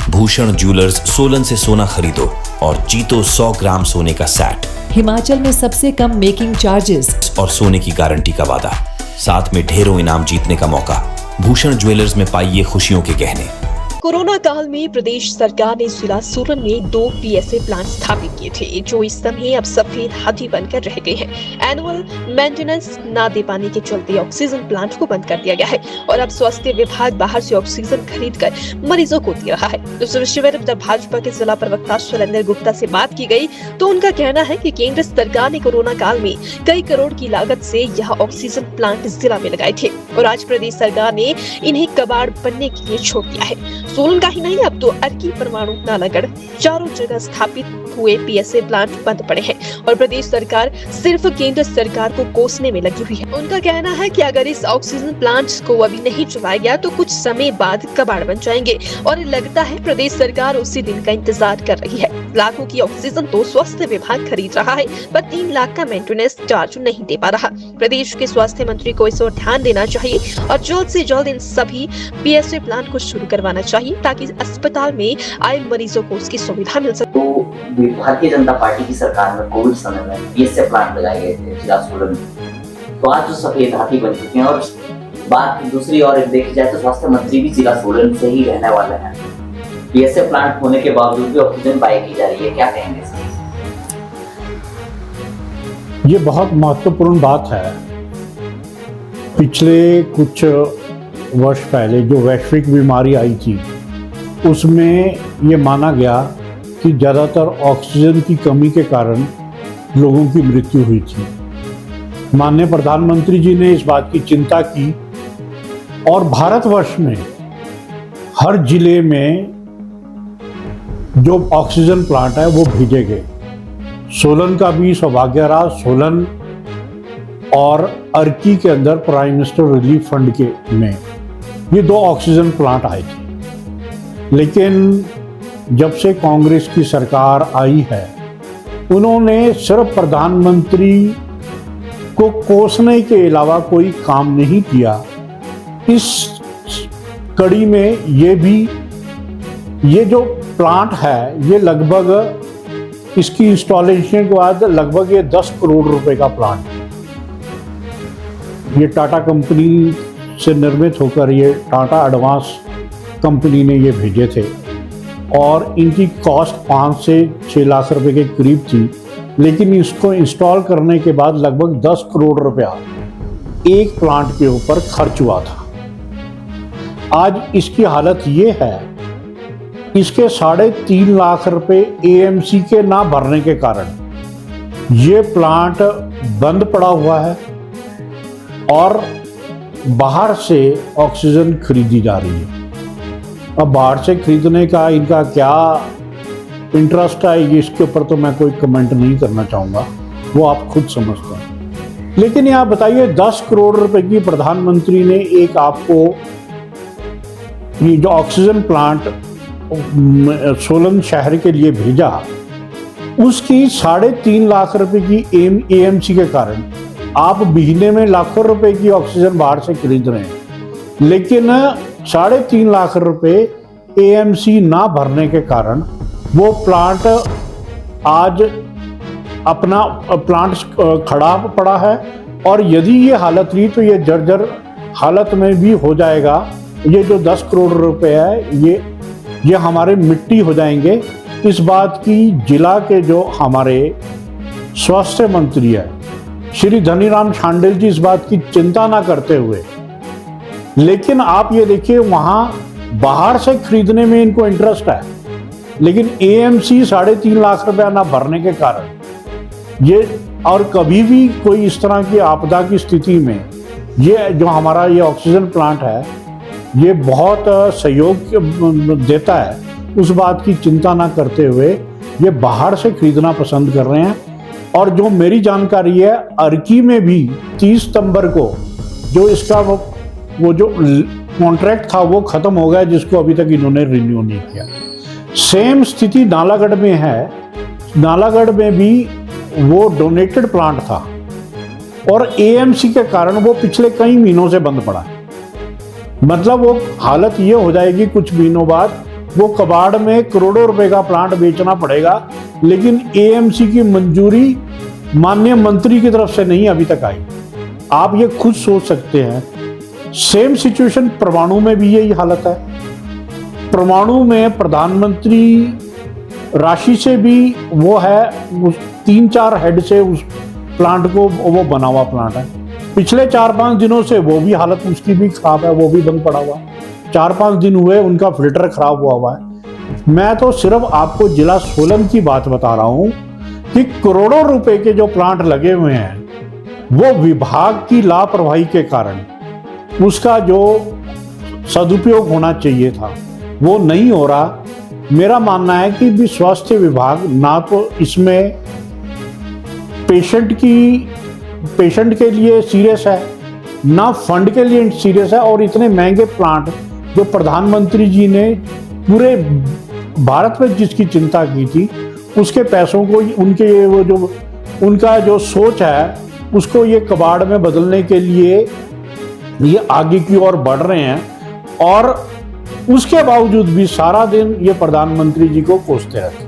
Bhushan jewellers Solan से सोना खरीदो और जीतो 100 ग्राम सोने का सेट। हिमाचल में सबसे कम मेकिंग चार्जेस और सोने की गारंटी का वादा, साथ में ढेरों इनाम जीतने का मौका। भूषण ज्वेलर्स में पाइए खुशियों के गहने। कोरोना काल में प्रदेश सरकार ने जिला सोलन में 2 पीएसए प्लांट स्थापित किए थे, जो इस समय अब सफेद हाथी बनकर रह गए हैं। एनुअल मेंटेनेंस न दे पाने के चलते ऑक्सीजन प्लांट को बंद कर दिया गया है और अब स्वास्थ्य विभाग बाहर से ऑक्सीजन खरीदकर मरीजों को दे रहा है। इस विषय में जब भाजपा के जिला प्रवक्ता शैलेंद्र गुप्ता से बात की गई तो उनका कहना है कि केंद्र सरकार ने कोरोना काल में कई करोड़ की लागत से यह ऑक्सीजन प्लांट जिला में लगाए थे और आज प्रदेश सरकार ने इन्हें कबाड़ बनने के लिए छोड़ दिया है। सोलन का ही नहीं, अब तो अर्की, परमाणु, नालागढ़ चारों जगह स्थापित हुए पीएसए प्लांट बंद पड़े हैं और प्रदेश सरकार सिर्फ केंद्र सरकार को कोसने में लगी हुई है। उनका कहना है कि अगर इस ऑक्सीजन प्लांट्स को अभी नहीं चलाया गया तो कुछ समय बाद कबाड़ बन जाएंगे और लगता है प्रदेश सरकार उसी दिन का इंतजार कर रही है। लाखों की ऑक्सीजन तो स्वास्थ्य विभाग खरीद रहा है, पर 3 लाख का मेंटेनेंस चार्ज नहीं दे पा रहा। प्रदेश के स्वास्थ्य मंत्री को इस ओर ध्यान देना चाहिए और जल्द से जल्द इन सभी पीएसए प्लांट को शुरू करवाना चाहिए ताकि अस्पताल में आए मरीजों को उसकी सुविधा मिल सके। तो भारतीय जनता पार्टी की सरकार में कोविड समय में पीएसए प्लांट लगाए गए थे जिला सोलन में, तो आज जो सफेद हाथी बन चुके हैं। और बात दूसरी ओर देखी जाए तो स्वास्थ्य मंत्री भी जिला सोलन से ही रहने वाले हैं। पीएसए प्लांट होने के बावजूद भी ऑक्सीजन बाय की जा रही है, क्या कहेंगे इसमें? ये बहुत महत्वपूर्ण बात है। पिछले कुछ वर्ष पहले जो वैश्विक बीमारी आई थी उसमें ये माना गया कि ज़्यादातर ऑक्सीजन की कमी के कारण लोगों की मृत्यु हुई थी। माननीय प्रधानमंत्री जी ने इस बात की चिंता की और भारतवर्ष में हर जिले में जो ऑक्सीजन प्लांट है वो भेजे गए। सोलन का भी सौभाग्य रहा। सोलन और अर्की के अंदर प्राइम मिनिस्टर रिलीफ फंड के में ये 2 ऑक्सीजन प्लांट आए थे। लेकिन जब से कांग्रेस की सरकार आई है उन्होंने सिर्फ प्रधानमंत्री को कोसने के अलावा कोई काम नहीं किया। इस कड़ी में ये जो प्लांट है ये लगभग इसकी इंस्टॉलेशन के बाद लगभग ये 10 करोड़ रुपए का प्लांट है। ये टाटा कंपनी से निर्मित होकर ये टाटा एडवांस कंपनी ने ये भेजे थे और इनकी कॉस्ट 5 से 6 लाख रुपए के करीब थी। लेकिन इसको इंस्टॉल करने के बाद लगभग 10 करोड़ रुपया एक प्लांट के ऊपर खर्च हुआ था। आज इसकी हालत ये है, इसके 3.5 लाख रुपए एएमसी के ना भरने के कारण ये प्लांट बंद पड़ा हुआ है और बाहर से ऑक्सीजन खरीदी जा रही है। अब बाहर से खरीदने का इनका क्या इंटरेस्ट है इसके ऊपर तो मैं कोई कमेंट नहीं करना चाहूँगा, वो आप खुद समझते हैं। लेकिन यहाँ बताइए 10 करोड़ रुपए की प्रधानमंत्री ने एक आपको ये जो ऑक्सीजन प्लांट सोलन शहर के लिए भेजा, उसकी 3.5 लाख रुपए की एएमसी के कारण आप महीने में लाखों रुपए की ऑक्सीजन बाहर से खरीद रहे हैं। लेकिन 3.5 लाख रुपए एएमसी ना भरने के कारण वो प्लांट आज अपना प्लांट खड़ा पड़ा है और यदि ये हालत रही तो ये जर्जर हालत में भी हो जाएगा। ये जो 10 करोड़ रुपए है ये हमारे मिट्टी हो जाएंगे। इस बात की जिला के जो हमारे स्वास्थ्य मंत्री है श्री धनीराम शांडिल जी इस बात की चिंता ना करते हुए, लेकिन आप ये देखिए वहां बाहर से खरीदने में इनको इंटरेस्ट है, लेकिन एएमसी 3.5 लाख रुपया ना भरने के कारण ये और कभी भी कोई इस तरह की आपदा की स्थिति में ये जो हमारा ये ऑक्सीजन प्लांट है ये बहुत सहयोग देता है। उस बात की चिंता ना करते हुए ये बाहर से खरीदना पसंद कर रहे हैं। और जो मेरी जानकारी है अर्की में भी 30 सितंबर को जो इसका वो जो कॉन्ट्रैक्ट था वो खत्म हो गया, जिसको अभी तक इन्होंने रिन्यू नहीं किया। सेम स्थिति नालागढ़ में है। नालागढ़ में भी वो डोनेटेड प्लांट था और एएमसी के कारण वो पिछले कई महीनों से बंद पड़ा। मतलब वो हालत ये हो जाएगी कुछ महीनों बाद वो कबाड़ में करोड़ों रुपए का प्लांट बेचना पड़ेगा, लेकिन एएमसी की मंजूरी माननीय मंत्री की तरफ से नहीं अभी तक आई। आप ये खुद सोच सकते हैं। सेम सिचुएशन परमाणु में भी यही हालत है। परमाणु में प्रधानमंत्री राशि से भी वो है, उस 3-4 हेड से उस प्लांट को वो बना हुआ प्लांट है। पिछले 4-5 दिनों से वो भी हालत उसकी भी खराब है, वो भी बंद पड़ा हुआ। 4-5 दिन हुए उनका फिल्टर खराब हुआ है। मैं तो सिर्फ आपको जिला सोलन की बात बता रहा हूं कि करोड़ों रुपए के जो प्लांट लगे हुए हैं वो विभाग की लापरवाही के कारण उसका जो सदुपयोग होना चाहिए था वो नहीं हो रहा। मेरा मानना है कि भी स्वास्थ्य विभाग ना तो इसमें पेशेंट के लिए सीरियस है, ना फंड के लिए सीरियस है, और इतने महंगे प्लांट जो प्रधानमंत्री जी ने पूरे भारत में जिसकी चिंता की थी उसके पैसों को उनके वो जो उनका जो सोच है उसको ये कबाड़ में बदलने के लिए ये आगे की ओर बढ़ रहे हैं, और उसके बावजूद भी सारा दिन ये प्रधानमंत्री जी को कोसते रहते हैं।